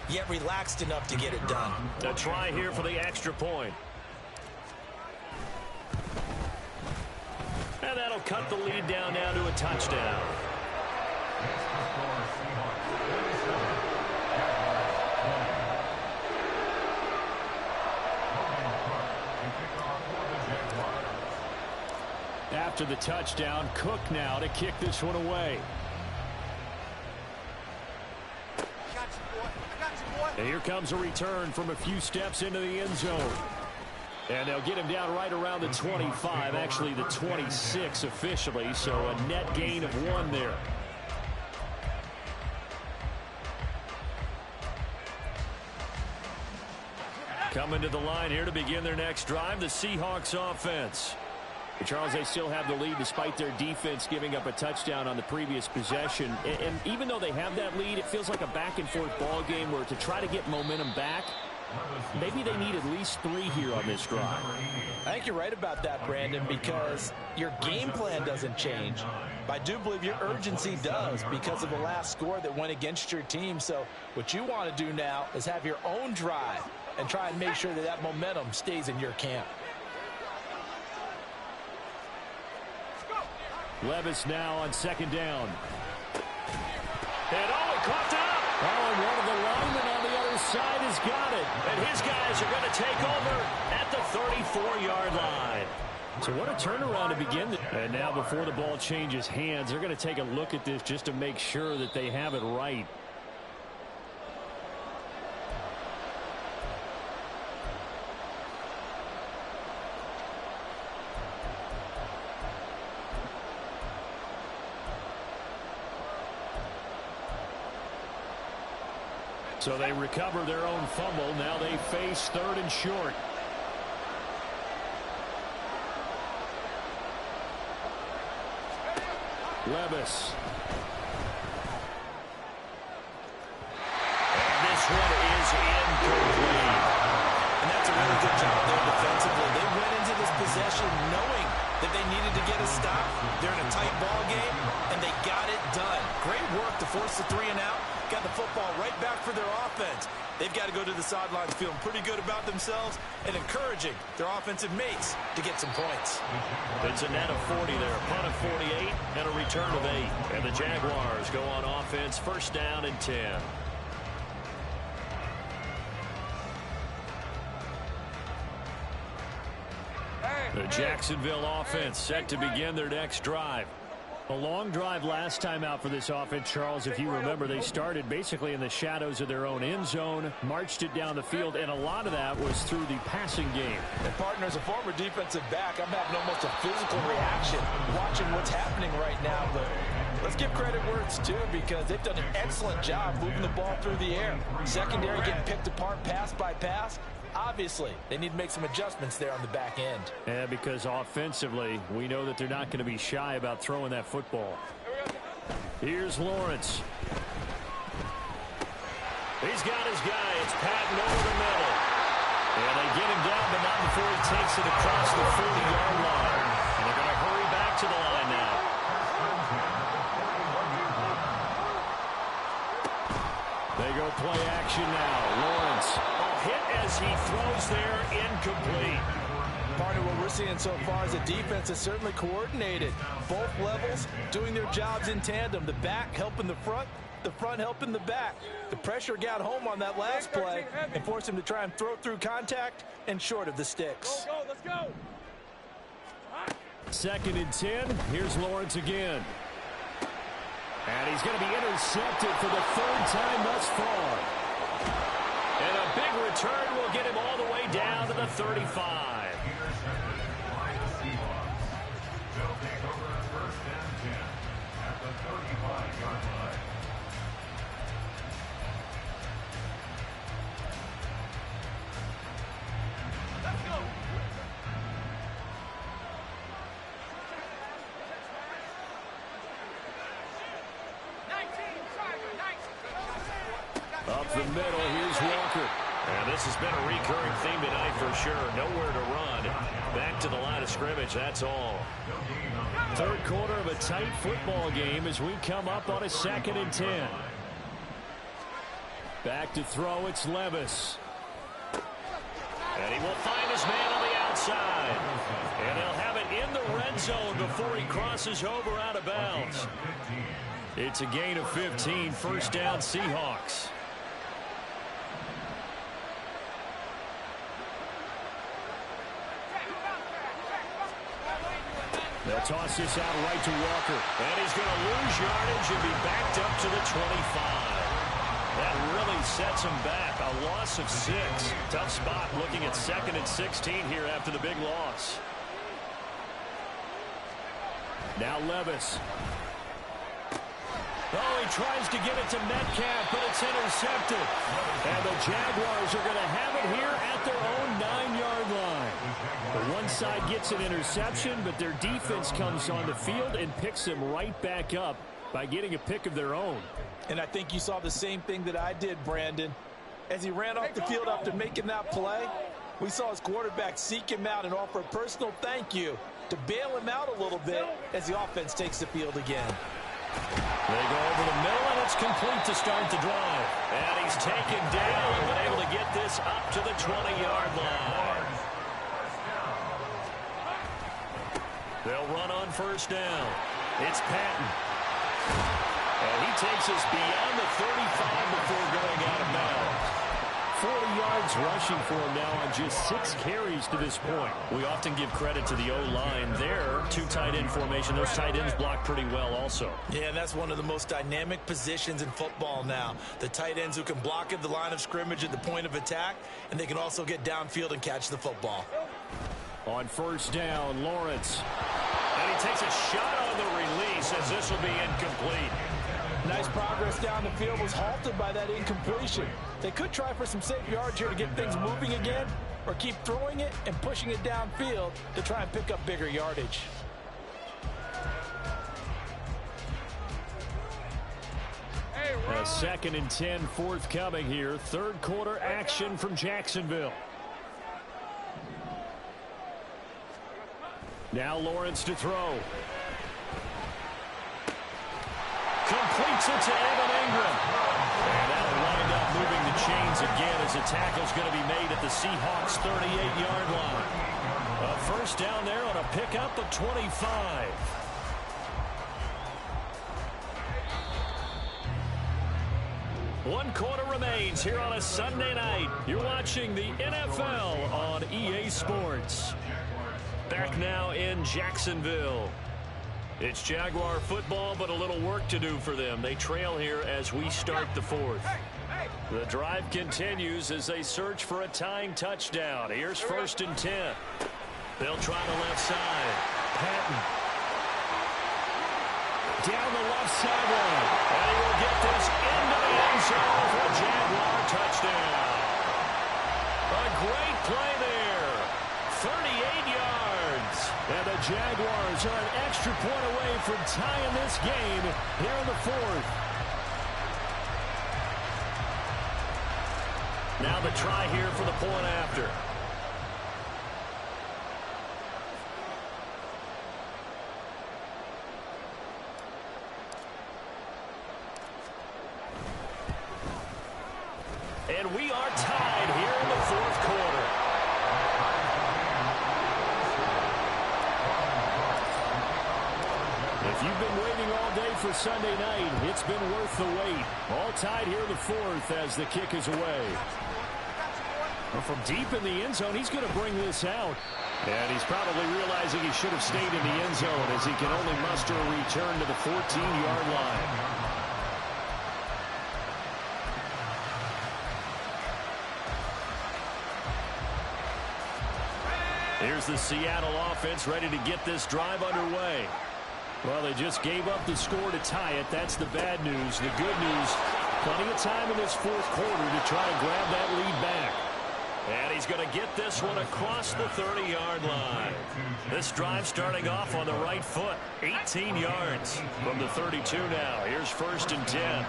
yet relaxed enough to get it done. A try here for the extra point. And that'll cut the lead down now to a touchdown. After the touchdown, Cook now to kick this one away. And here comes a return from a few steps into the end zone. And they'll get him down right around the 25, actually the 26 officially, so a net gain of 1 there. Coming to the line here to begin their next drive, the Seahawks offense. But Charles, they still have the lead despite their defense giving up a touchdown on the previous possession. And even though they have that lead, it feels like a back-and-forth ball game where to try to get momentum back, maybe they need at least 3 here on this drive. I think you're right about that, Brandon, because your game plan doesn't change. But I do believe your urgency does because of the last score that went against your team. So what you want to do now is have your own drive and try and make sure that that momentum stays in your camp. Levis now on second down. And it caught up. Oh, and one of the linemen on the other side has got it. And his guys are going to take over at the 34-yard line. So what a turnaround to begin. And now before the ball changes hands, they're going to take a look at this just to make sure that they have it right. So they recover their own fumble. Now they face third and short. Levis. And this one is incomplete. And that's a really good job there defensively. They went into this possession knowing that they needed to get a stop. They're in a tight ball game, and they got it done. Great work to force the 3 and out. Got the football right back for their offense. They've got to go to the sidelines feeling pretty good about themselves and encouraging their offensive mates to get some points. It's a net of 40 there. A punt of 48 and a return of 8. And the Jaguars go on offense, first down and 10. The Jacksonville offense set to begin their next drive. A long drive last time out for this offense, Charles. If you remember, they started basically in the shadows of their own end zone, marched it down the field, and a lot of that was through the passing game. And, partner, as a former defensive back, I'm having almost a physical reaction watching what's happening right now. But let's give credit where it's due because they've done an excellent job moving the ball through the air. Secondary getting picked apart pass by pass. Obviously, they need to make some adjustments there on the back end. Yeah, because offensively, we know that they're not going to be shy about throwing that football. Here's Lawrence. He's got his guy. It's Patton over the middle. And they get him down, but not before he takes it across the 40-yard line. And they're going to hurry back to the line now. They go play action now. Lawrence. A hit as he throws there, incomplete. Partner, what we're seeing so far is the defense is certainly coordinated. Both levels doing their jobs in tandem. The back helping the front helping the back. The pressure got home on that last play and forced him to try and throw through contact and short of the sticks. Go, let's go. 2nd and 10. Here's Lawrence again. And he's going to be intercepted for the 3rd time thus far. And a big return will get him all the way down to the 35. They'll take over at 1st and 10 at the 35-yard line. Let's go. Up the middle, here's Walker. And this has been a recurring theme tonight for sure. Nowhere to run. Back to the line of scrimmage, that's all. 3rd quarter of a tight football game as we come up on a 2nd and 10. Back to throw, it's Levis. And he will find his man on the outside. And he'll have it in the red zone before he crosses over out of bounds. It's a gain of 15, 1st down Seahawks. They'll toss this out right to Walker. And he's going to lose yardage and be backed up to the 25. That really sets him back. A loss of 6. Tough spot looking at 2nd and 16 here after the big loss. Now Levis. Oh, he tries to get it to Metcalf, but it's intercepted. And the Jaguars are going to have it here at their own 9-yard line. The one side gets an interception, but their defense comes on the field and picks them right back up by getting a pick of their own. And I think you saw the same thing that I did, Brandon. As he ran off the field after making that play, we saw his quarterback seek him out and offer a personal thank you to bail him out a little bit as the offense takes the field again. They go over the middle, and it's complete to start the drive. And he's taken down and been able to get this up to the 20-yard line. They'll run on 1st down. It's Patton. And he takes us beyond the 35 before going out of bounds. 40 yards rushing for him now on just 6 carries to this point. We often give credit to the O-line there. 2 tight end formation. Those tight ends block pretty well also. Yeah, and that's one of the most dynamic positions in football now. The tight ends who can block at the line of scrimmage at the point of attack, and they can also get downfield and catch the football. On 1st down, Lawrence. And he takes a shot on the release as this will be incomplete. Nice progress down the field, was halted by that incompletion. They could try for some safe yards here to get things moving again, or keep throwing it and pushing it downfield to try and pick up bigger yardage. A 2nd and 10 forthcoming here. 3rd quarter action from Jacksonville. Now Lawrence to throw. Completes it to Evan Ingram. And that'll wind up moving the chains again as the tackle's going to be made at the Seahawks' 38-yard line. A 1st down there on a pickup of 25. One quarter remains here on a Sunday night. You're watching the NFL on EA Sports. Back now in Jacksonville. It's Jaguar football, but a little work to do for them. They trail here as we start the 4th. The drive continues as they search for a tying touchdown. Here's 1st and 10. They'll try the left side. Patton. Down the left sideline. And he will get this into the end zone for a Jaguar touchdown. A great play there. 38 yards. And the Jaguars are an extra point away from tying this game here in the 4th. Now the try here for the point after. And we are tied here in the fourth quarter. If you've been waiting all day for Sunday night, it's been worth the wait. All tied here in the fourth as the kick is away. Well, from deep in the end zone, he's going to bring this out. And he's probably realizing he should have stayed in the end zone as he can only muster a return to the 14-yard line. Here's the Seattle offense ready to get this drive underway. Well, they just gave up the score to tie it. That's the bad news. The good news, plenty of time in this fourth quarter to try to grab that lead back. And he's going to get this one across the 30-yard line. This drive starting off on the right foot. 18 yards from the 32 now. Here's 1st and 10.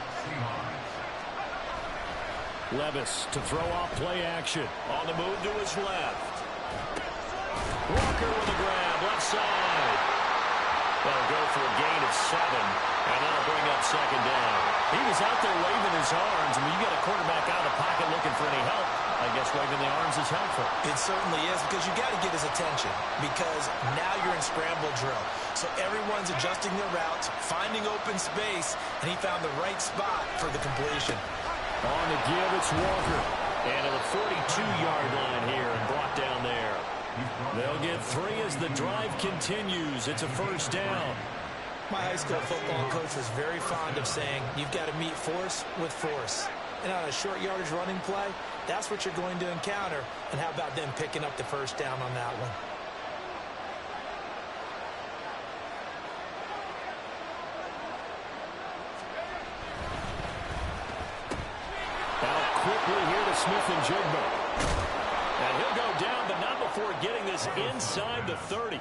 Levis to throw off play action. On the move to his left. Walker with a grab, left side. That'll go for a gain of 7, and that'll bring up 2nd down. He was out there waving his arms. I mean, you got a quarterback out of the pocket looking for any help. I guess waving the arms is helpful. It certainly is, because you got to get his attention, because now you're in scramble drill. So everyone's adjusting their routes, finding open space, and he found the right spot for the completion. On the give, it's Walker. And to the 42-yard line here and brought down there. They'll get 3 as the drive continues. It's a 1st down. My high school football coach was very fond of saying, you've got to meet force with force. And on a short yardage running play, that's what you're going to encounter. And how about them picking up the 1st down on that one? Out quickly here to Smith-Njigba. And he'll go down, but not before getting this inside the 30.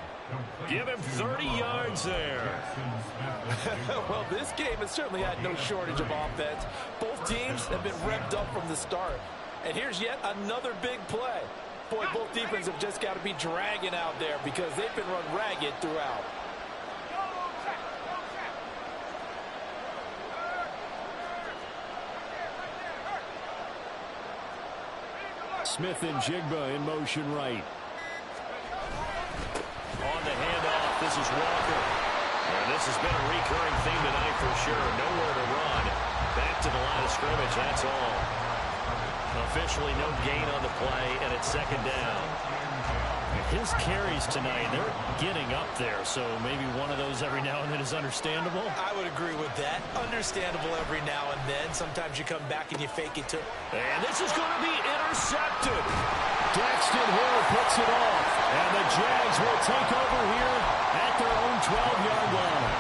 Give him 30 yards there. Well, this game has certainly had no shortage of offense. Both teams have been revved up from the start. And here's yet another big play. Boy, both defenses have just got to be dragging out there because they've been run ragged throughout. Smith-Njigba in motion right. On the handoff, this is Walker. And this has been a recurring theme tonight for sure. Nowhere to run. Back to the line of scrimmage, that's all. Officially no gain on the play, and it's 2nd down. His carries tonight, they're getting up there, so maybe one of those every now and then is understandable. I would agree with that. Understandable every now and then. Sometimes you come back and you fake it too. And this is going to be intercepted. Daxton Hill puts it off, and the Jags will take over here at their own 12-yard line.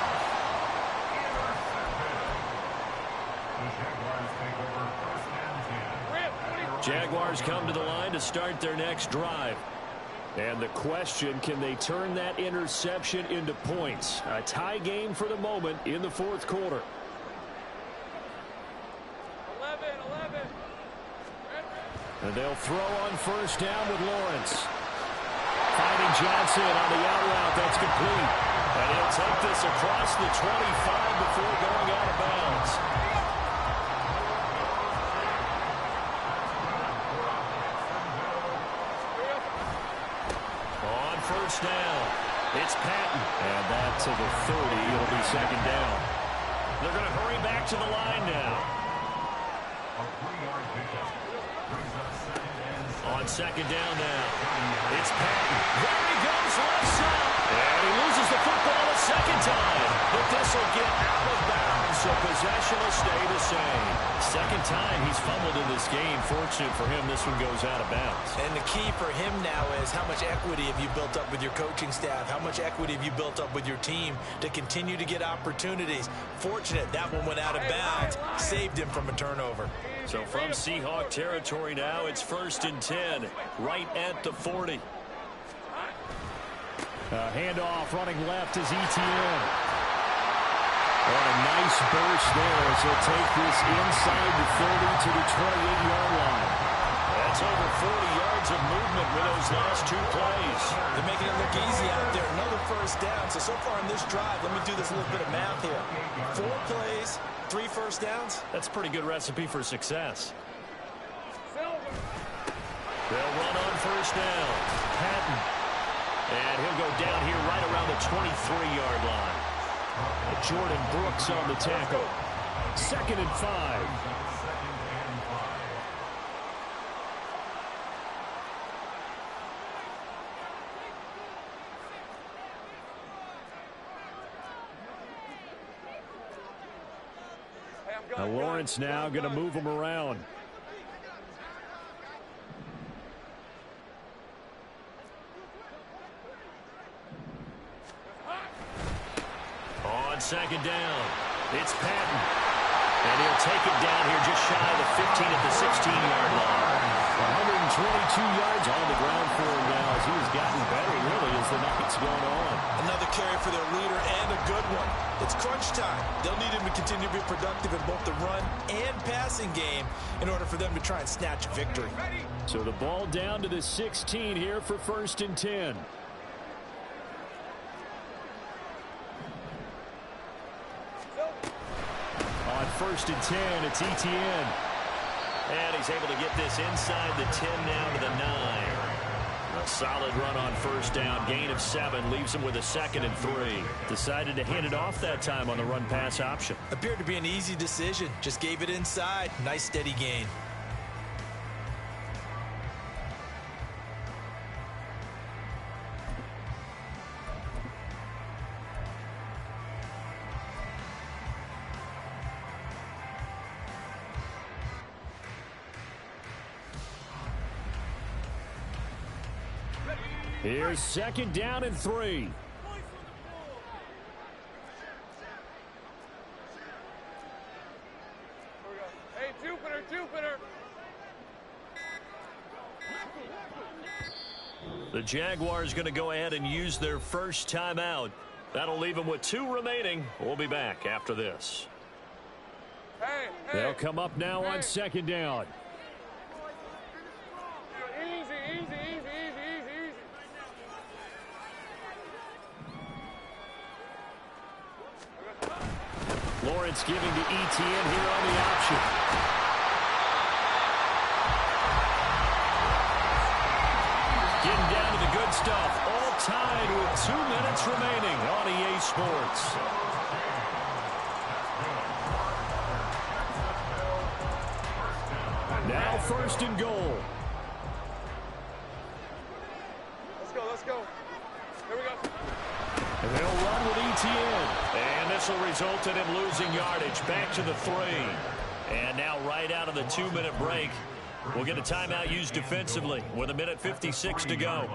Jaguars come to the line to start their next drive. And the question, can they turn that interception into points? A tie game for the moment in the fourth quarter. 11. And they'll throw on 1st down with Lawrence. Finding Johnson on the out route. That's complete. And he'll take this across the 25 before going out of bounds. On 1st down, it's Patton. And that to the 30. It'll be 2nd down. They're going to hurry back to the line now. On 2nd down now, it's Patton. There he goes, left side. And he loses the football a 2nd time. But this will get out of bounds, so possession will stay the same. 2nd time he's fumbled in this game. Fortunate for him, this one goes out of bounds. And the key for him now is how much equity have you built up with your coaching staff? How much equity have you built up with your team to continue to get opportunities? Fortunate that one went out of bounds, saved him from a turnover. So from Seahawk territory now, it's 1st and 10, right at the 40. Handoff running left is Etienne. And a nice burst there as he'll take this inside the 30 to the 28-yard line. That's over 40 yards of movement with those last 2 plays. They're making it look easy out there. Another 1st down. So far in this drive, let me do this little bit of math here. 4 plays, 3 first downs. That's a pretty good recipe for success. They'll run on first down. Patton. And he'll go down here right around the 23-yard line. Jordan Brooks on the tackle. 2nd and 5. Now Lawrence now going to move him around. On 2nd down, it's Patton. And he'll take it down here just shy of the 15 at the 16-yard line. 122 yards on the ground for him now as he has gotten better, really, as the night's gone on. Another carry for their leader and a good one. It's crunch time. They'll need him to continue to be productive in both the run and passing game in order for them to try and snatch a victory. So the ball down to the 16 here for 1st and 10. On 1st and 10, it's Etienne. And he's able to get this inside the 10 now to the 9. A solid run on first down. Gain of 7 leaves him with a 2nd and 3. Decided to hand it off that time on the run-pass option. Appeared to be an easy decision. Just gave it inside. Nice steady gain. Here's 2nd down and 3. Hey, Jupiter. The Jaguars going to go ahead and use their first timeout. That'll leave them with 2 remaining. We'll be back after this. They'll come up now on 2nd down. Easy. Lawrence giving to Etienne here on the option. Getting down to the good stuff. All tied with 2 minutes remaining on EA Sports. Now 1st and goal. Let's go. Here we go. And they'll run with Etienne. And this will result in him losing yardage. Back to the 3. And now right out of the 2-minute break, we'll get a timeout used defensively with 1:56 to go.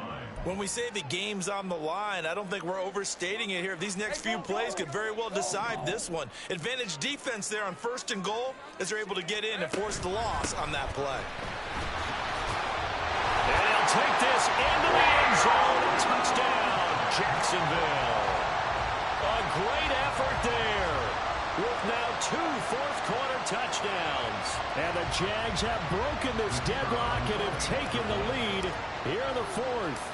When we say the game's on the line, I don't think we're overstating it here. These next few plays could very well decide this one. Advantage defense there on 1st and goal as they're able to get in and force the loss on that play. And he'll take this into the end zone. Touchdown, Jacksonville. A great effort there with now 2 fourth-quarter touchdowns. And the Jags have broken this deadlock and have taken the lead here in the 4th.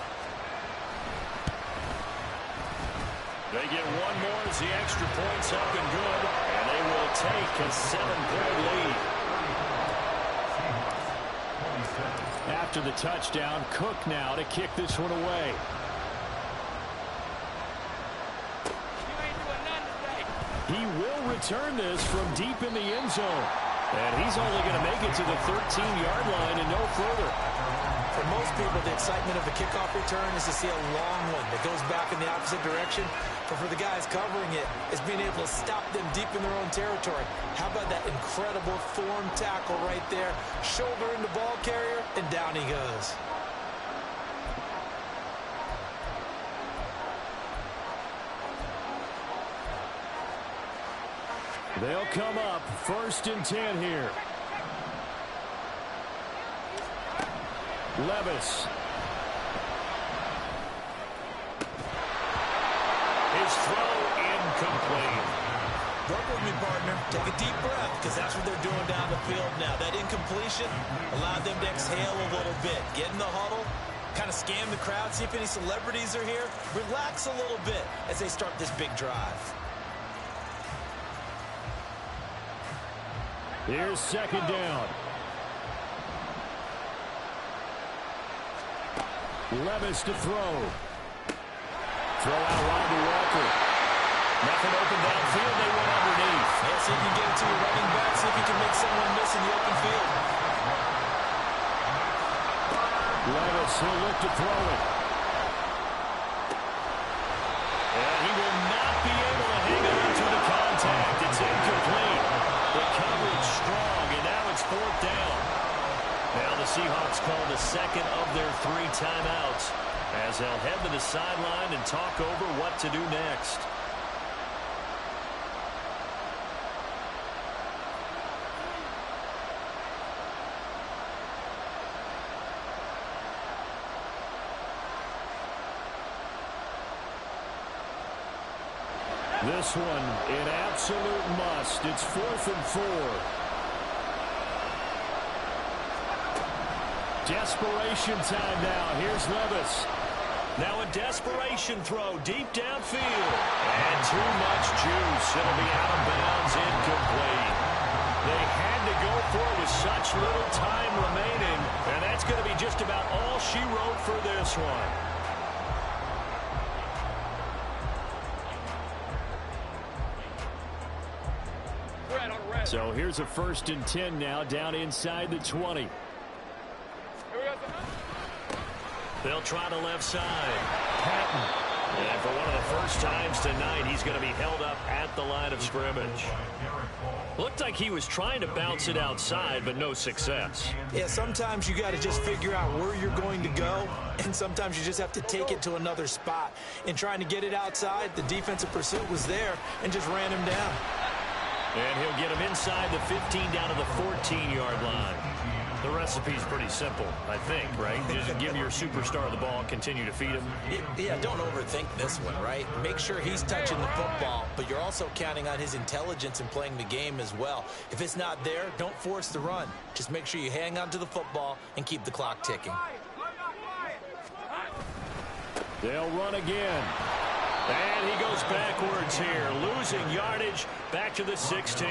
They get one more as the extra point's up and good, and they will take a 7-point lead. After the touchdown, Cook now to kick this one away. He will return this from deep in the end zone. And he's only going to make it to the 13-yard line and no further. For most people, the excitement of a kickoff return is to see a long one that goes back in the opposite direction. But for the guys covering it, it's being able to stop them deep in their own territory. How about that incredible form tackle right there? Shoulder into ball carrier, and down he goes. They'll come up 1st and 10 here. Levis. His throw incomplete. Work with me, partner. Take a deep breath, because that's what they're doing down the field now. That incompletion allowed them to exhale a little bit. Get in the huddle, kind of scan the crowd, see if any celebrities are here. Relax a little bit as they start this big drive. Here's 2nd down. Levis to throw. Throw out wide to Walker. Nothing open downfield. They went underneath. Yeah, see if you can get it to your running back. See if you can make someone miss in the open field. Levis, he'll look to throw it. And he will not be able to hang on to the contact. It's incomplete. The coverage strong, and now it's 4th down. Now the Seahawks call the second of their 3 timeouts as they'll head to the sideline and talk over what to do next. This one, an absolute must. It's 4th and 4. Desperation time now. Here's Levis. Now a desperation throw deep downfield. And too much juice. It'll be out of bounds, incomplete. They had to go for it with such little time remaining. And that's going to be just about all she wrote for this one. So here's a 1st and 10 now, down inside the 20. They'll try the left side. Patton. And for one of the first times tonight, he's going to be held up at the line of scrimmage. Looked like he was trying to bounce it outside, but no success. Yeah, sometimes you got to just figure out where you're going to go, and sometimes you just have to take it to another spot. In trying to get it outside, the defensive pursuit was there and just ran him down. And he'll get him inside the 15 down to the 14-yard line. The recipe's pretty simple, I think, right? Just give your superstar the ball, continue to feed him. Yeah, don't overthink this one, right? Make sure he's touching the football, but you're also counting on his intelligence in playing the game as well. If it's not there, don't force the run. Just make sure you hang on to the football and keep the clock ticking. They'll run again. And he goes backwards here, losing yardage back to the 16.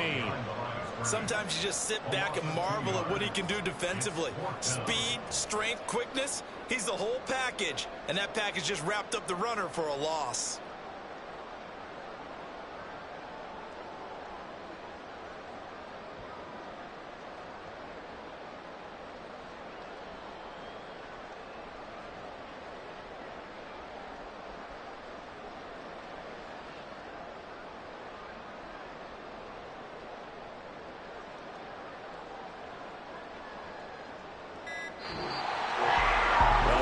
Sometimes you just sit back and marvel at what he can do defensively. Speed, strength, quickness, he's the whole package. And that package just wrapped up the runner for a loss.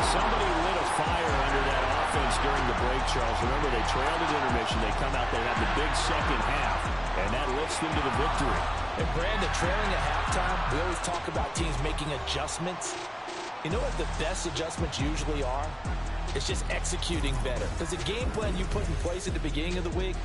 Somebody lit a fire under that offense during the break, Charles. Remember, they trailed at intermission. They come out, they have the big second half, and that lifts them to the victory. And Brandon, trailing at halftime, we always talk about teams making adjustments. You know what the best adjustments usually are? It's just executing better. Because the game plan you put in place at the beginning of the week,